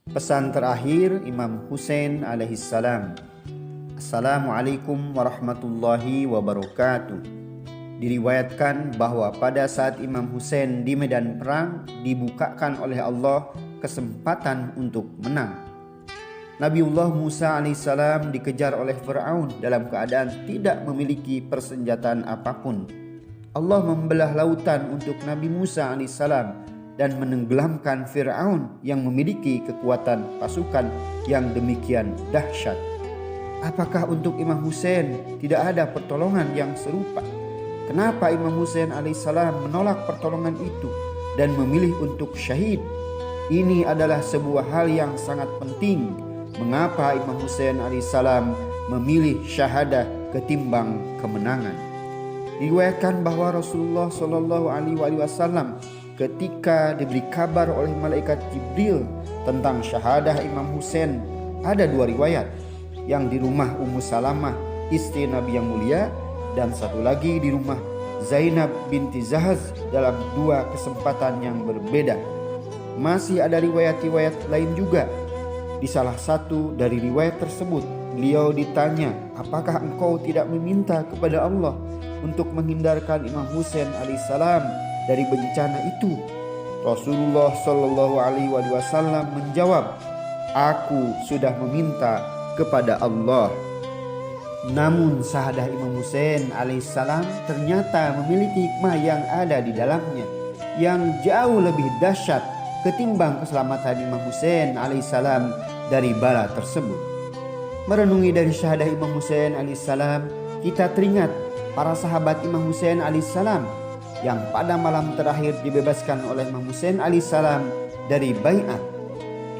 Pesan terakhir Imam Husain alaihissalam. Assalamualaikum warahmatullahi wabarakatuh. Diriwayatkan bahwa pada saat Imam Husain di medan perang dibukakan oleh Allah kesempatan untuk menang. Nabiullah Musa alaihissalam dikejar oleh Fir'aun dalam keadaan tidak memiliki persenjataan apapun. Allah membelah lautan untuk Nabi Musa alaihissalam dan menenggelamkan Fir'aun yang memiliki kekuatan pasukan yang demikian dahsyat. Apakah untuk Imam Husain tidak ada pertolongan yang serupa? Kenapa Imam Husain alaihissalam menolak pertolongan itu dan memilih untuk syahid? Ini adalah sebuah hal yang sangat penting. Mengapa Imam Husain alaihissalam memilih syahadah ketimbang kemenangan? Diriwayatkan bahwa Rasulullah Shallallahu Alaihi Wasallam ketika diberi kabar oleh malaikat Jibril tentang syahadah Imam Husain, ada dua riwayat, yang di rumah Ummu Salamah istri Nabi yang mulia, dan satu lagi di rumah Zainab binti Zahaz dalam dua kesempatan yang berbeda. Masih ada riwayat-riwayat lain juga. Di salah satu dari riwayat tersebut beliau ditanya, apakah engkau tidak meminta kepada Allah untuk menghindarkan Imam Husain alaihissalam dari bencana itu? Rasulullah Shallallahu Alaihi Wasallam menjawab, aku sudah meminta kepada Allah. Namun syahadah Imam Husain alaihissalam ternyata memiliki hikmah yang ada di dalamnya, yang jauh lebih dahsyat ketimbang keselamatan Imam Husain alaihissalam dari bala tersebut. Merenungi dari syahadah Imam Husain alaihissalam, kita teringat para sahabat Imam Husain alaihissalam yang pada malam terakhir dibebaskan oleh Imam Husain alaihissalam dari baiat.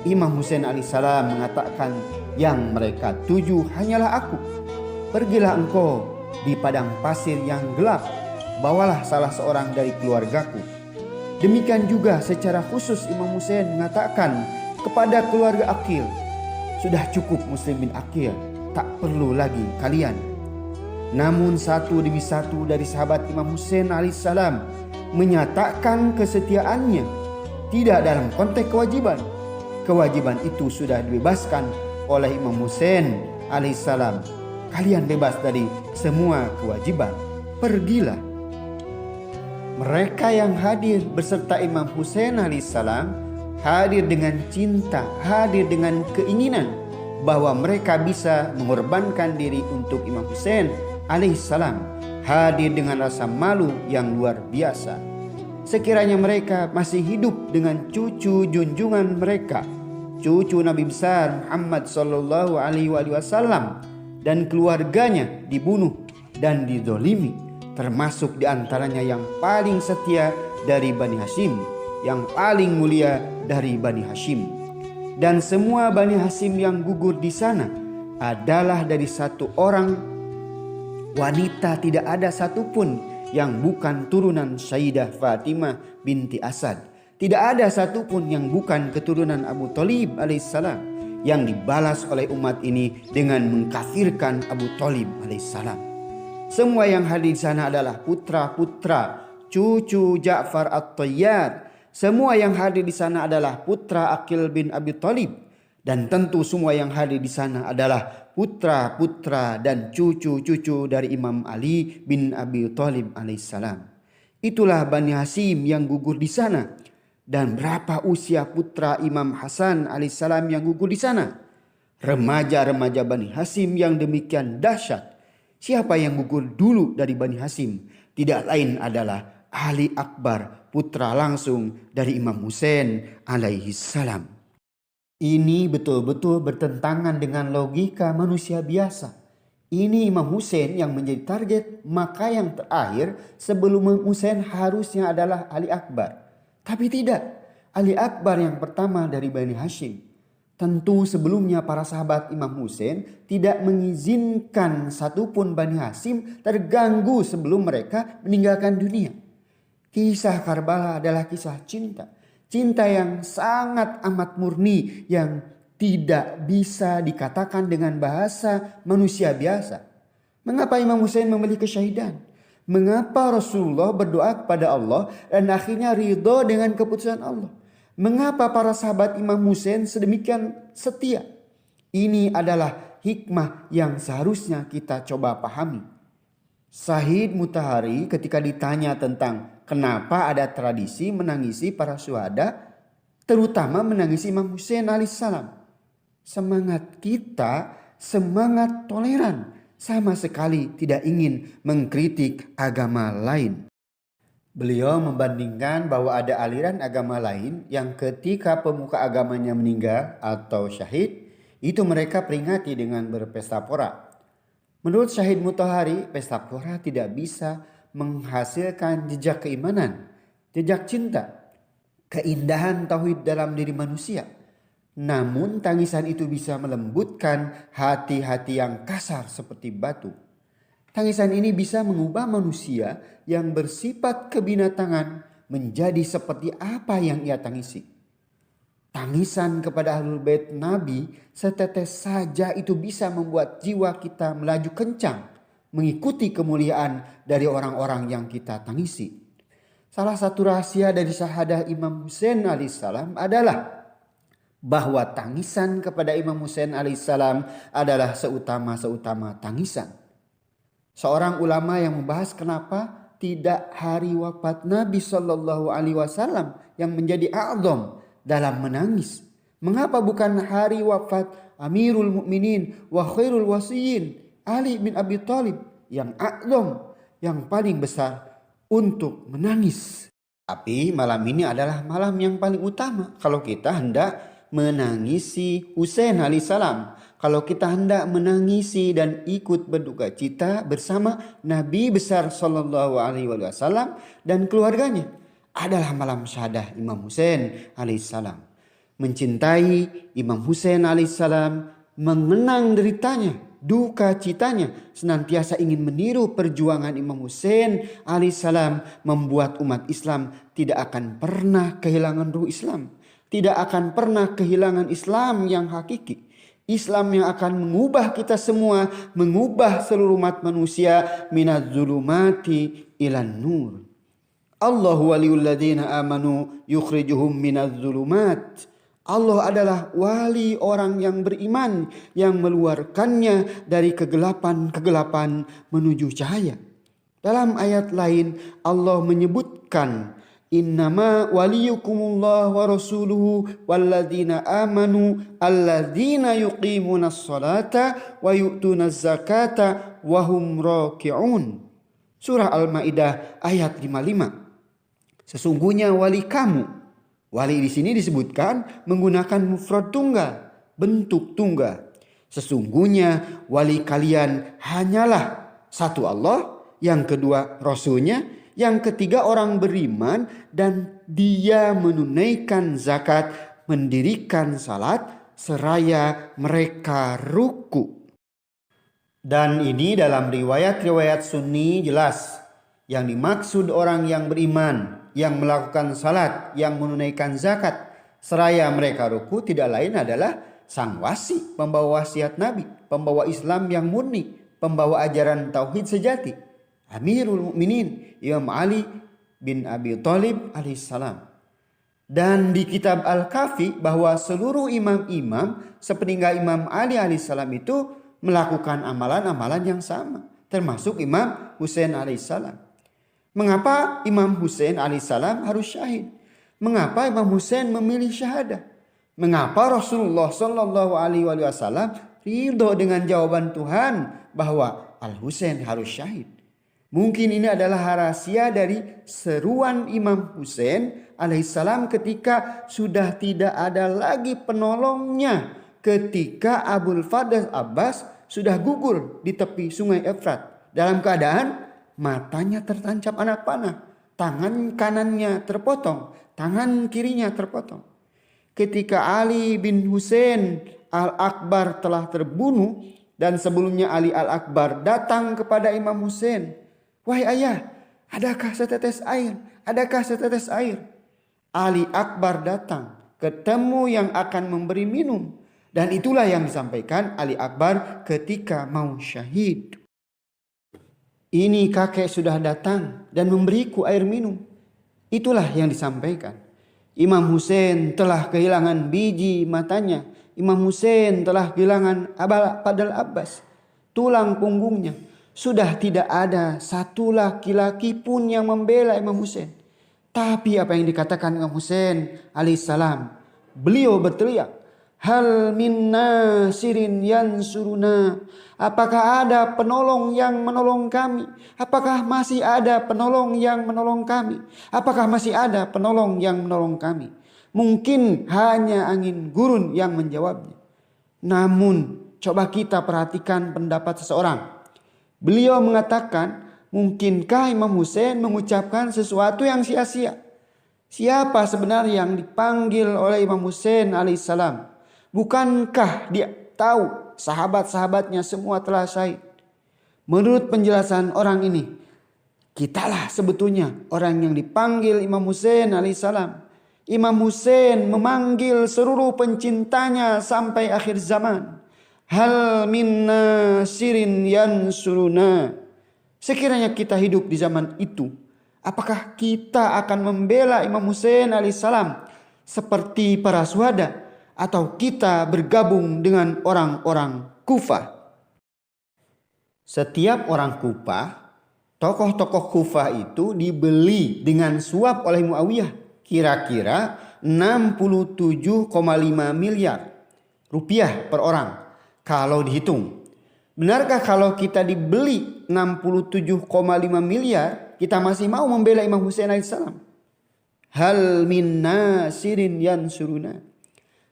Imam Husain alaihissalam mengatakan, yang mereka tuju hanyalah aku. Pergilah engkau di padang pasir yang gelap, bawalah salah seorang dari keluargaku. Demikian juga secara khusus Imam Husain mengatakan kepada keluarga Aqil, sudah cukup muslimin Aqil, tak perlu lagi kalian. Namun satu demi satu dari sahabat Imam Husain alaihissalam menyatakan kesetiaannya, tidak dalam konteks kewajiban. Kewajiban itu sudah dibebaskan oleh Imam Husain alaihissalam. Kalian bebas dari semua kewajiban, pergilah. Mereka yang hadir beserta Imam Husain alaihissalam hadir dengan cinta, hadir dengan keinginan bahwa mereka bisa mengorbankan diri untuk Imam Husain alaihissalam, hadir dengan rasa malu yang luar biasa. Sekiranya mereka masih hidup dengan cucu junjungan mereka, cucu Nabi besar Muhammad Sallallahu Alaihi Wasallam, dan keluarganya dibunuh dan dizolimi, termasuk diantaranya yang paling setia dari Bani Hashim, yang paling mulia dari Bani Hashim, dan semua Bani Hashim yang gugur di sana adalah dari satu orang wanita, tidak ada satupun yang bukan turunan Sayyidah Fatimah binti Asad. Tidak ada satupun yang bukan keturunan Abu Thalib alaihissalam, yang dibalas oleh umat ini dengan mengkafirkan Abu Thalib alaihissalam. Semua yang hadir di sana adalah putra-putra cucu Ja'far At-Tayyar. Semua yang hadir di sana adalah putra Aqil bin Abi Thalib. Dan tentu semua yang hadir di sana adalah putra-putra dan cucu-cucu dari Imam Ali bin Abi Thalib alaihissalam. Itulah Bani Hashim yang gugur di sana. Dan berapa usia putra Imam Hasan alaihissalam yang gugur di sana? Remaja-remaja Bani Hashim yang demikian dahsyat. Siapa yang gugur dulu dari Bani Hashim? Tidak lain adalah Ali Akbar, putra langsung dari Imam Husain alaihissalam. Ini betul-betul bertentangan dengan logika manusia biasa. Ini Imam Husain yang menjadi target, maka yang terakhir sebelum Imam Husain harusnya adalah Ali Akbar. Tapi tidak, Ali Akbar yang pertama dari Bani Hashim. Tentu sebelumnya para sahabat Imam Husain tidak mengizinkan satupun Bani Hashim terganggu sebelum mereka meninggalkan dunia. Kisah Karbala adalah kisah cinta. Cinta yang sangat amat murni, yang tidak bisa dikatakan dengan bahasa manusia biasa. Mengapa Imam Husain memilih kesyahidan? Mengapa Rasulullah berdoa kepada Allah dan akhirnya ridho dengan keputusan Allah? Mengapa para sahabat Imam Husain sedemikian setia? Ini adalah hikmah yang seharusnya kita coba pahami. Syahid Mutahari ketika ditanya tentang kenapa ada tradisi menangisi para syuhada, terutama menangisi Imam Husain alaihissalam. Semangat kita, semangat toleran, sama sekali tidak ingin mengkritik agama lain. Beliau membandingkan bahwa ada aliran agama lain yang ketika pemuka agamanya meninggal atau syahid, itu mereka peringati dengan berpesta pora. Menurut Syahid Mutahari, pesta pora tidak bisa menghasilkan jejak keimanan, jejak cinta, keindahan tauhid dalam diri manusia. Namun tangisan itu bisa melembutkan hati-hati yang kasar seperti batu. Tangisan ini bisa mengubah manusia yang bersifat kebinatangan menjadi seperti apa yang ia tangisi. Tangisan kepada Ahlul Bait Nabi setetes saja itu bisa membuat jiwa kita melaju kencang mengikuti kemuliaan dari orang-orang yang kita tangisi. Salah satu rahasia dari syahadah Imam Husain alaihissalam adalah bahwa tangisan kepada Imam Husain alaihissalam adalah seutama-seutama tangisan. Seorang ulama yang membahas kenapa tidak hari wafat Nabi Shallallahu Alaihi Wasallam yang menjadi a'zam dalam menangis. Mengapa bukan hari wafat Amirul Mukminin wa khairul wasiyin Ali bin Abi Thalib yang a'zam, yang paling besar untuk menangis. Tapi malam ini adalah malam yang paling utama kalau kita hendak menangisi Husain alaihissalam. Kalau kita hendak menangisi dan ikut berduka cita bersama Nabi besar Sallallahu Alaihi Wasallam dan keluarganya, adalah malam syahadah Imam Husain alaihissalam. Mencintai Imam Husain alaihissalam, mengenang deritanya, duka citanya, senantiasa ingin meniru perjuangan Imam Husain alaihissalam, membuat umat Islam tidak akan pernah kehilangan ruh Islam, tidak akan pernah kehilangan Islam yang hakiki. Islam yang akan mengubah kita semua, mengubah seluruh umat manusia minaz zulumati ilan nur. Allahu waliyul ladzina amanu yukhrijuhum minaz zulumat. Allah adalah wali orang yang beriman yang mengeluarkannya dari kegelapan-kegelapan menuju cahaya. Dalam ayat lain Allah menyebutkan innama waliyukumullah wa rasuluhu walladzina amanu alladzina yuqimunas salata wa yu'tunaz zakata wa hum raki'un. Surah Al-Maidah ayat 55. Sesungguhnya wali kamu, wali di sini disebutkan menggunakan mufrad tunggal, bentuk tunggal. Sesungguhnya wali kalian hanyalah satu Allah, yang kedua Rasulnya, yang ketiga orang beriman dan dia menunaikan zakat, mendirikan salat seraya mereka ruku. Dan ini dalam riwayat-riwayat Sunni jelas. Yang dimaksud orang yang beriman, yang melakukan salat, yang menunaikan zakat seraya mereka ruku tidak lain adalah sang wasi, pembawa wasiat Nabi, pembawa Islam yang murni, pembawa ajaran tauhid sejati, Amirul Mukminin Imam Ali bin Abi Thalib alaihissalam. Dan di kitab Al-Kafi bahwa seluruh imam-imam sepeninggal Imam Ali alaihissalam itu melakukan amalan-amalan yang sama, termasuk Imam Husain alaihissalam. Mengapa Imam Husain alaihissalam harus syahid? Mengapa Imam Husain memilih syahadah? Mengapa Rasulullah Shallallahu Alaihi Wasallam ridho dengan jawaban Tuhan bahwa Al Husain harus syahid? Mungkin ini adalah rahasia dari seruan Imam Husain alaihissalam ketika sudah tidak ada lagi penolongnya, ketika Abul Fadl Abbas sudah gugur di tepi sungai Efrat dalam keadaan matanya tertancap anak panah, tangan kanannya terpotong, tangan kirinya terpotong. Ketika Ali bin Husain Al-Akbar telah terbunuh dan sebelumnya Ali Al-Akbar datang kepada Imam Husain, "Wahai ayah, adakah setetes air? Adakah setetes air?" Ali Akbar datang, ketemu yang akan memberi minum. Dan itulah yang disampaikan Ali Akbar ketika mau syahid. "Ini kakek sudah datang dan memberiku air minum." Itulah yang disampaikan. Imam Husain telah kehilangan biji matanya. Imam Husain telah kehilangan Padal Abbas, tulang punggungnya. Sudah tidak ada satu laki-laki pun yang membela Imam Husain. Tapi apa yang dikatakan Imam Husain alaihissalam? Beliau berteriak, hal min nasirin yansuruna. Apakah ada penolong yang menolong kami? Apakah masih ada penolong yang menolong kami? Apakah masih ada penolong yang menolong kami? Mungkin hanya angin gurun yang menjawabnya. Namun coba kita perhatikan pendapat seseorang. Beliau mengatakan, mungkinkah Imam Husain mengucapkan sesuatu yang sia-sia? Siapa sebenarnya yang dipanggil oleh Imam Husain alaihissalam? Bukankah dia tahu sahabat-sahabatnya semua telah syahid? Menurut penjelasan orang ini, kitalah sebetulnya orang yang dipanggil Imam Husain alaihissalam. Imam Husain memanggil seluruh pencintanya sampai akhir zaman. Hal min nasirin yansuruna. Sekiranya kita hidup di zaman itu, apakah kita akan membela Imam Husain alaihissalam seperti para syuhada, atau kita bergabung dengan orang-orang Kufah? Setiap orang Kufah, tokoh-tokoh Kufah itu dibeli dengan suap oleh Muawiyah, kira-kira 67,5 miliar rupiah per orang kalau dihitung. Benarkah kalau kita dibeli 67,5 miliar, kita masih mau membela Imam Husain alaihissalam? Hal min nasirin yansuruna.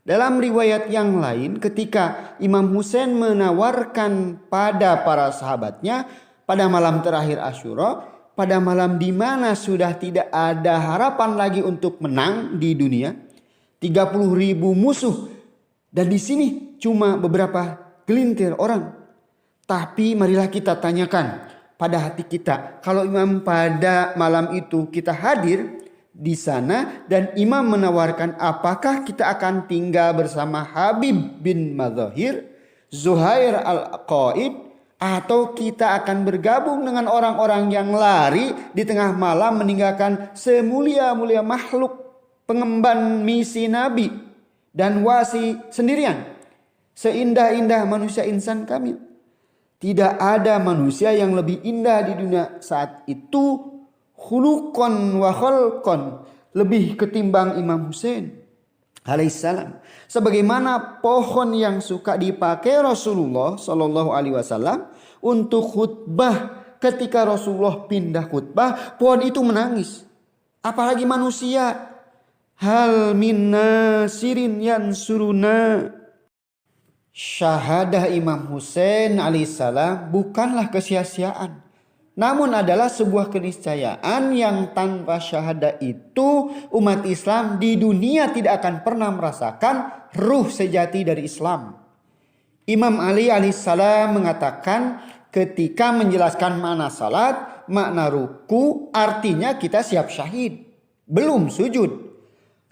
Dalam riwayat yang lain, ketika Imam Husain menawarkan pada para sahabatnya pada malam terakhir Asyura, pada malam di mana sudah tidak ada harapan lagi untuk menang di dunia, 30.000 musuh, dan di sini cuma beberapa gelintir orang. Tapi marilah kita tanyakan pada hati kita, kalau Imam pada malam itu kita hadir di sana dan Imam menawarkan, apakah kita akan tinggal bersama Habib bin Madzahir, Zuhair al-Qaid, atau kita akan bergabung dengan orang-orang yang lari di tengah malam meninggalkan semulia-mulia makhluk pengemban misi Nabi dan wasi sendirian, seindah-indah manusia insan kamil. Tidak ada manusia yang lebih indah di dunia saat itu, khuluqan wa khalqan, lebih ketimbang Imam Husain alaihissalam. Sebagaimana pohon yang suka dipakai Rasulullah sallallahu alaihi wasallam untuk khutbah, ketika Rasulullah pindah khutbah, pohon itu menangis. Apalagi manusia. Hal min nasirin yansuruna. Syahadah Imam Husain alaihissalam bukanlah kesia-siaan, namun adalah sebuah keniscayaan yang tanpa syahadah itu umat Islam di dunia tidak akan pernah merasakan ruh sejati dari Islam. Imam Ali alaihissalam mengatakan ketika menjelaskan makna salat, makna ruku, artinya kita siap syahid, belum sujud.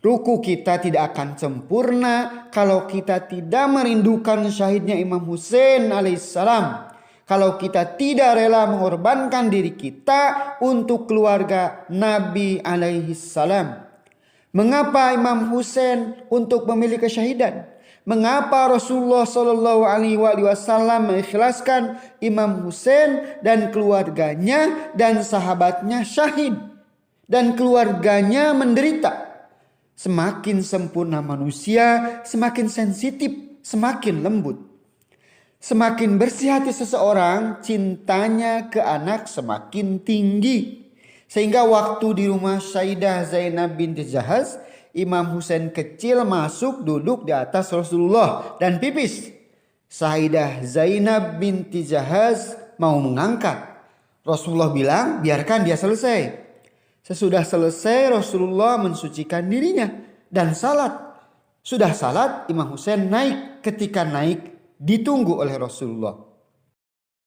Ruku kita tidak akan sempurna kalau kita tidak merindukan syahidnya Imam Husain alaihissalam. Kalau kita tidak rela mengorbankan diri kita untuk keluarga Nabi alaihissalam. Mengapa Imam Husain untuk memilih kesyahidan? Mengapa Rasulullah sallallahu alaihi wasallam mengikhlaskan Imam Husain dan keluarganya dan sahabatnya syahid dan keluarganya menderita? Semakin sempurna manusia, semakin sensitif, semakin lembut. Semakin bersih hati seseorang, cintanya ke anak semakin tinggi. Sehingga waktu di rumah Sayyidah Zainab binti Jahaz, Imam Husain kecil masuk duduk di atas Rasulullah dan pipis. Sayyidah Zainab binti Jahaz mau mengangkat. Rasulullah bilang, biarkan dia selesai. Sesudah selesai, Rasulullah mensucikan dirinya dan salat. Sudah salat, Imam Husain naik. Ketika naik, ditunggu oleh Rasulullah.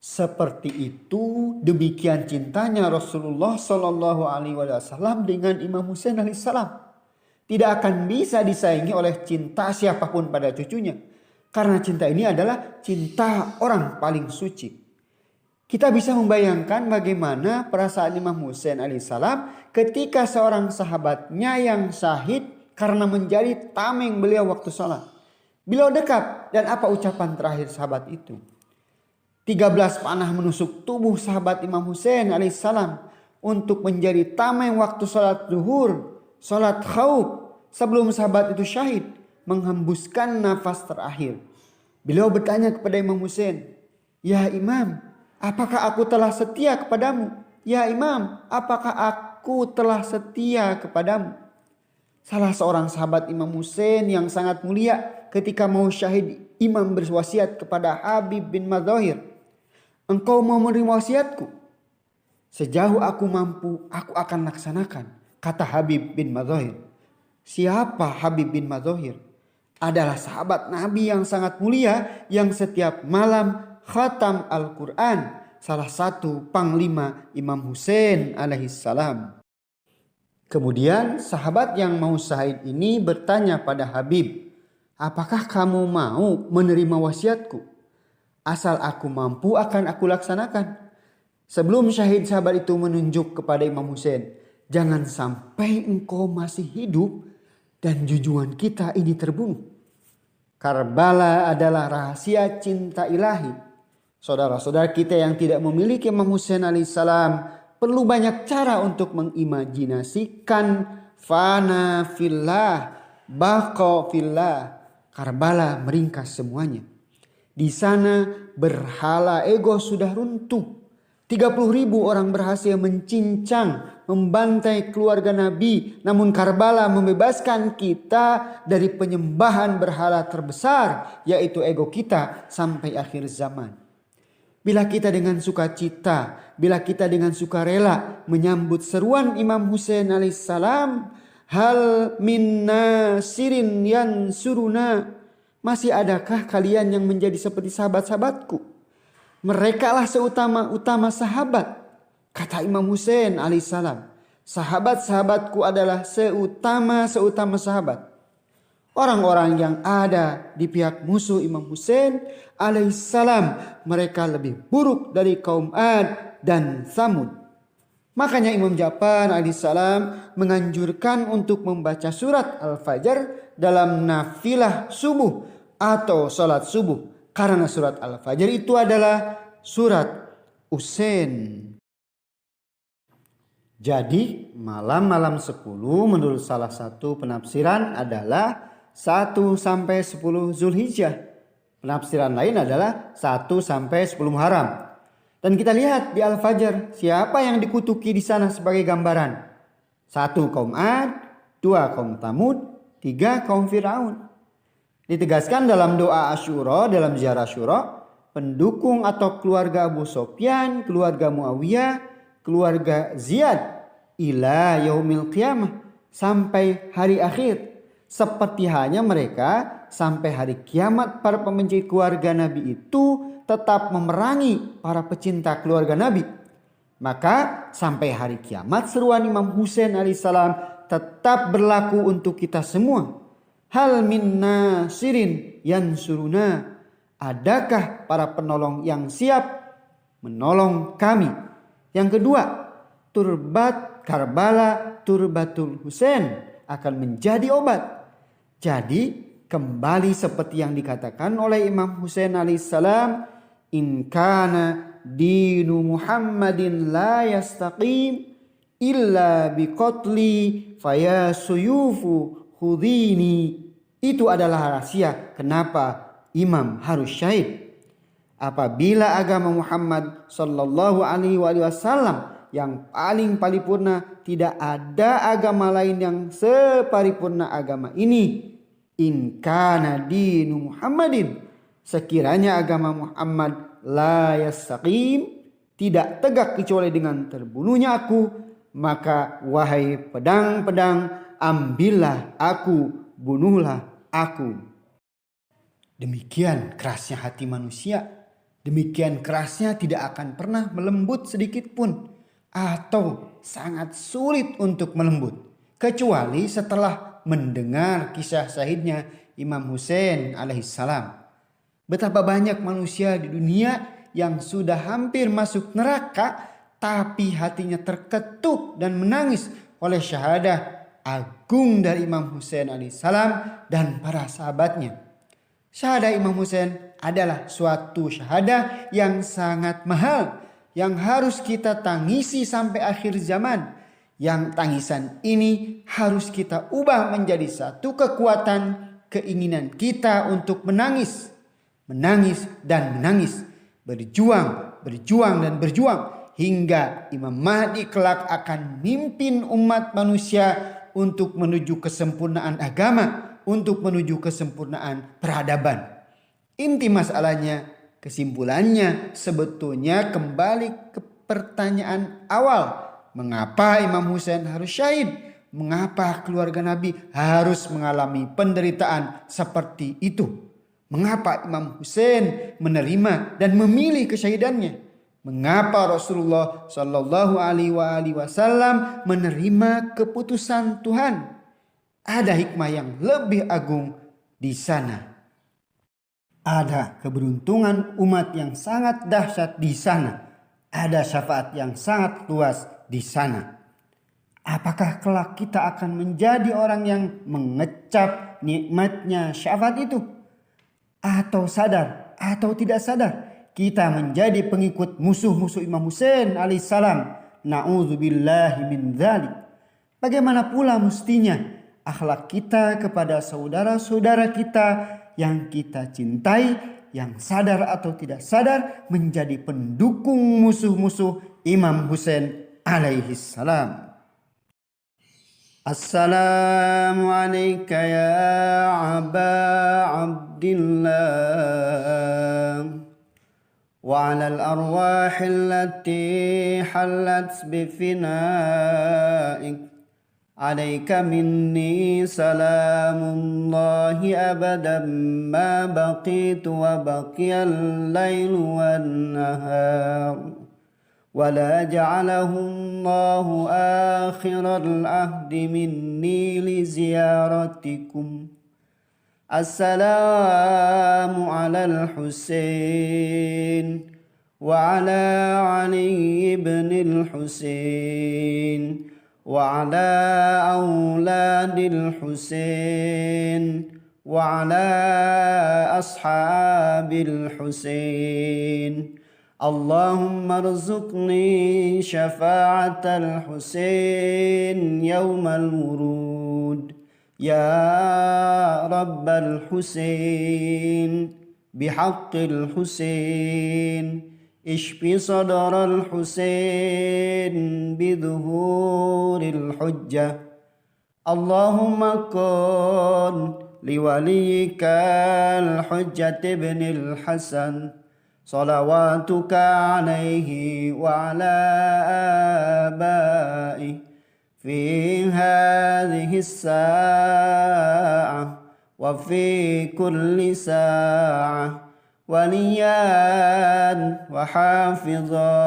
Seperti itu, demikian cintanya Rasulullah sallallahu alaihi wasallam dengan Imam Husain alaihissalam. Tidak akan bisa disaingi oleh cinta siapapun pada cucunya. Karena cinta ini adalah cinta orang paling suci. Kita bisa membayangkan bagaimana perasaan Imam Husain alaihissalam ketika seorang sahabatnya yang syahid karena menjadi tameng beliau waktu sholat. Beliau dekat, dan apa ucapan terakhir sahabat itu? 13 panah menusuk tubuh sahabat Imam Husain alaihissalam untuk menjadi tameng waktu sholat zuhur, sholat khauf, sebelum sahabat itu syahid, menghembuskan nafas terakhir. Beliau bertanya kepada Imam Husain, "Ya Imam, apakah aku telah setia kepadamu? Ya Imam, apakah aku telah setia kepadamu?" Salah seorang sahabat Imam Husain yang sangat mulia ketika mau syahid, Imam berwasiat kepada Habib bin Madzohir, "Engkau mau menerima wasiatku? Sejauh aku mampu, aku akan laksanakan," kata Habib bin Madzohir. Siapa Habib bin Madzohir? Adalah sahabat Nabi yang sangat mulia yang setiap malam khatam Al-Quran, salah satu panglima Imam Husain alaihissalam. Kemudian sahabat yang mau syahid ini bertanya pada Habib, "Apakah kamu mau menerima wasiatku? Asal aku mampu akan aku laksanakan." Sebelum syahid, sahabat itu menunjuk kepada Imam Husain, "Jangan sampai engkau masih hidup dan junjungan kita ini terbunuh." Karbala adalah rahasia cinta ilahi. Saudara-saudara kita yang tidak memiliki Imam Husain alaihissalam perlu banyak cara untuk mengimajinasikan fana fillah, baqa fillah. Karbala meringkas semuanya. Di sana berhala ego sudah runtuh. 30.000 orang berhasil mencincang, membantai keluarga Nabi. Namun Karbala membebaskan kita dari penyembahan berhala terbesar, yaitu ego kita sampai akhir zaman. Bila kita dengan sukacita, bila kita dengan sukarela menyambut seruan Imam Husain alaihissalam, "Hal min nasirin yansuruna," masih adakah kalian yang menjadi seperti sahabat-sahabatku? Mereka lah seutama-utama sahabat, kata Imam Husain alaihissalam. Sahabat-sahabatku adalah seutama-utama sahabat. Orang-orang yang ada di pihak musuh Imam Husain alaihissalam, mereka lebih buruk dari kaum Ad dan Tsamud. Makanya Imam Ja'far alaihissalam menganjurkan untuk membaca surat Al-Fajr dalam nafilah subuh atau salat subuh. Karena surat Al-Fajr itu adalah surat Husain. Jadi malam-malam 10 menurut salah satu penafsiran adalah 1 sampai 10 Zulhijjah. Penafsiran lain adalah 1 sampai 10 Muharram. Dan kita lihat di Al-Fajr, siapa yang dikutuki di sana sebagai gambaran? 1 kaum Ad, 2 kaum Tsamud, 3 kaum Fir'aun. Ditegaskan dalam doa Asyura, dalam ziarah Asyura, pendukung atau keluarga Abu Sufyan, keluarga Muawiyah, keluarga Ziyad ila yaumil qiyamah, sampai hari akhir. Seperti halnya mereka sampai hari kiamat, para pembenci keluarga Nabi itu tetap memerangi para pecinta keluarga Nabi. Maka sampai hari kiamat seruan Imam Husain alaihissalam tetap berlaku untuk kita semua. Hal min nasirin yansuruna, adakah para penolong yang siap menolong kami? Yang kedua, turbat Karbala, turbatul Husain akan menjadi obat. Jadi kembali seperti yang dikatakan oleh Imam Husain alaihissalam, "In kana dinu Muhammadin la yastaqim illa biqatli fayasuyufu khudini." Itu adalah rahasia kenapa imam harus syahid. Apabila agama Muhammad sallallahu alaihi wasallam yang paling paripurna, tidak ada agama lain yang separipurna agama ini. In kana dinu Muhammadin, sekiranya agama Muhammad la yastaqim, tidak tegak kecuali dengan terbunuhnya aku, maka wahai pedang-pedang, ambillah aku, bunuhlah aku. Demikian kerasnya hati manusia. Demikian kerasnya tidak akan pernah melembut sedikit pun, atau sangat sulit untuk melembut, kecuali setelah mendengar kisah syahidnya Imam Husain alaihissalam. Betapa banyak manusia di dunia yang sudah hampir masuk neraka, tapi hatinya terketuk dan menangis oleh syahadah agung dari Imam Husain alaihissalam dan para sahabatnya. Syahadah Imam Husain adalah suatu syahadah yang sangat mahal, yang harus kita tangisi sampai akhir zaman. Yang tangisan ini harus kita ubah menjadi satu kekuatan, keinginan kita untuk menangis, menangis dan menangis, berjuang, berjuang dan berjuang hingga Imam Mahdi kelak akan mimpin umat manusia untuk menuju kesempurnaan agama, untuk menuju kesempurnaan peradaban. Inti masalahnya, kesimpulannya sebetulnya kembali ke pertanyaan awal. Mengapa Imam Husain harus syahid? Mengapa keluarga Nabi harus mengalami penderitaan seperti itu? Mengapa Imam Husain menerima dan memilih kesyahidannya? Mengapa Rasulullah Shallallahu Alaihi Wasallam menerima keputusan Tuhan? Ada hikmah yang lebih agung di sana. Ada keberuntungan umat yang sangat dahsyat di sana. Ada syafaat yang sangat luas di sana. Apakah kelak kita akan menjadi orang yang mengecap nikmatnya syafaat itu? Atau sadar atau tidak sadar kita menjadi pengikut musuh-musuh Imam Husain alaihissalam. Na'udzubillahi min dzalik. Bagaimana pula mestinya akhlak kita kepada saudara-saudara kita yang kita cintai, yang sadar atau tidak sadar menjadi pendukung musuh-musuh Imam Husain alaihissalam. Assalamu alayka ya Aba Abdillah wa ala al-arwah allati halat bifinaik. Alayka minni salamullahi abadan ma baqitu wa baqiyal laylu wan nahar. ولا جعله الله آخر العهد مني لزيارتكم. السلام على الحسين وعلى علي بن الحسين وعلى أولاد الحسين وعلى أصحاب الحسين. اللهم ارزقني شفاعة الحسين يوم الورود يا رب الحسين بحق الحسين اشف صدر الحسين بظهور الحجة. اللهم كن لوليك الحجة بن الحسن صلواتك عليه وعلى آبائه في هذه الساعة وفي كل ساعة وليا وحافظا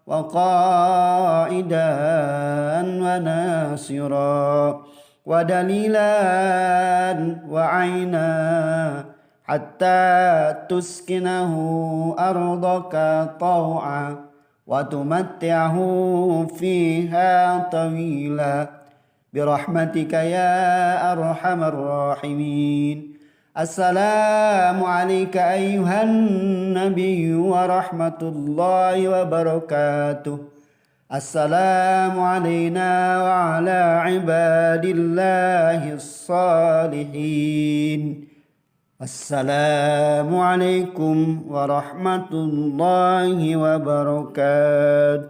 وقائدا وناصرا ودليلا وعينا حتى تسكنه أرضك طوعا وتمتعه فيها طويلا برحمتك يا أرحم الراحمين. السلام عليك أيها النبي ورحمة الله وبركاته. السلام علينا وعلى عباد الله الصالحين. Assalamualaikum warahmatullahi wabarakatuh.